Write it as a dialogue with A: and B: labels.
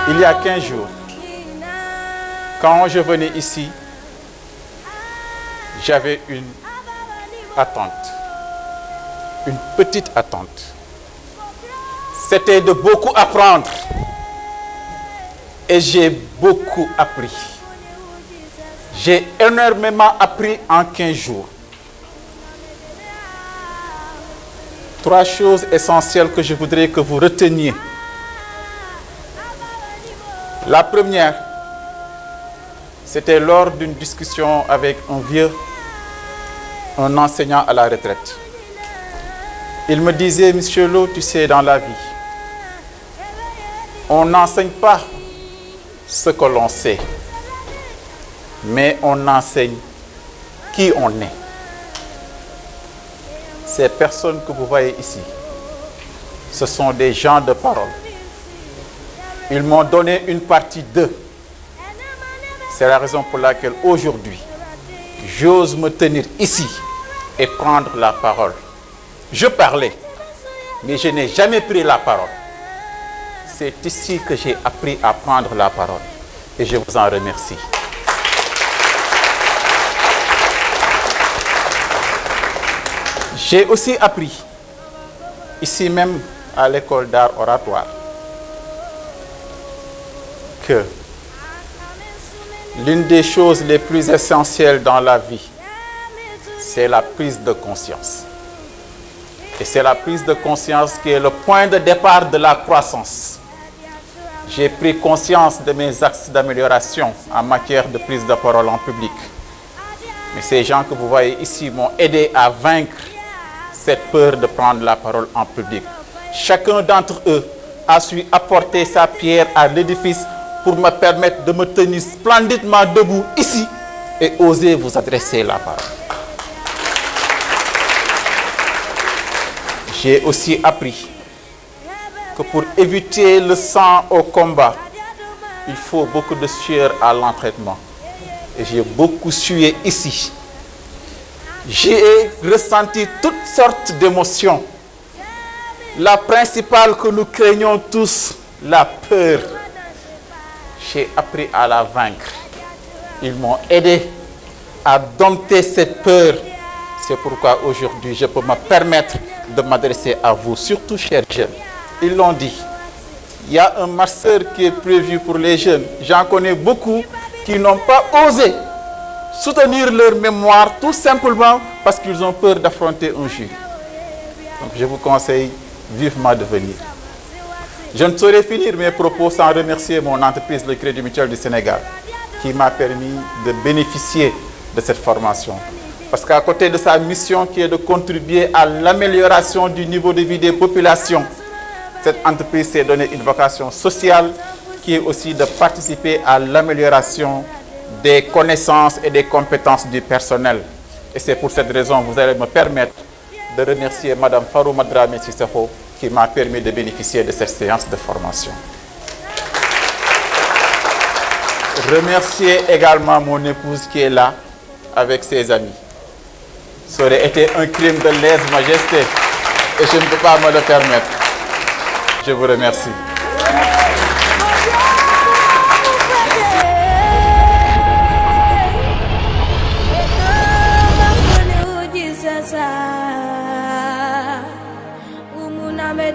A: Il y a 15 jours, quand je venais ici, j'avais une attente, une petite attente. C'était de beaucoup apprendre et j'ai beaucoup appris. J'ai énormément appris en 15 jours. 3 choses essentielles que je voudrais que vous reteniez. La première, c'était lors d'une discussion avec un enseignant à la retraite. Il me disait, Monsieur Lo, tu sais, dans la vie, on n'enseigne pas ce que l'on sait, mais on enseigne qui on est. Ces personnes que vous voyez ici, ce sont des gens de parole. Ils m'ont donné une partie d'eux. C'est la raison pour laquelle aujourd'hui, j'ose me tenir ici et prendre la parole. Je parlais, mais je n'ai jamais pris la parole. C'est ici que j'ai appris à prendre la parole. Et je vous en remercie. J'ai aussi appris, ici même à l'école d'art oratoire, que l'une des choses les plus essentielles dans la vie, c'est la prise de conscience. Et c'est la prise de conscience qui est le point de départ de la croissance. J'ai pris conscience de mes axes d'amélioration en matière de prise de parole en public. Mais ces gens que vous voyez ici m'ont aidé à vaincre cette peur de prendre la parole en public. Chacun d'entre eux a su apporter sa pierre à l'édifice pour me permettre de me tenir splendidement debout ici et oser vous adresser la parole. J'ai aussi appris que pour éviter le sang au combat, il faut beaucoup de sueur à l'entraînement. Et j'ai beaucoup sué ici. J'ai ressenti toutes sortes d'émotions. La principale que nous craignons tous, la peur. J'ai appris à la vaincre. Ils m'ont aidé à dompter cette peur. C'est pourquoi aujourd'hui, je peux me permettre de m'adresser à vous, surtout chers jeunes. Ils l'ont dit, il y a un master qui est prévu pour les jeunes. J'en connais beaucoup qui n'ont pas osé soutenir leur mémoire tout simplement parce qu'ils ont peur d'affronter un juge. Donc je vous conseille vivement de venir. Je ne saurais finir mes propos sans remercier mon entreprise, le Crédit Mutuel du Sénégal, qui m'a permis de bénéficier de cette formation. Parce qu'à côté de sa mission qui est de contribuer à l'amélioration du niveau de vie des populations, cette entreprise s'est donné une vocation sociale qui est aussi de participer à l'amélioration des connaissances et des compétences du personnel. Et c'est pour cette raison que vous allez me permettre de remercier Mme Farouma Dramé Sissoko qui m'a permis de bénéficier de cette séance de formation. Remercier également mon épouse qui est là avec ses amis. Ça aurait été un crime de lèse-majesté et je ne peux pas me le permettre. Je vous remercie.
B: Me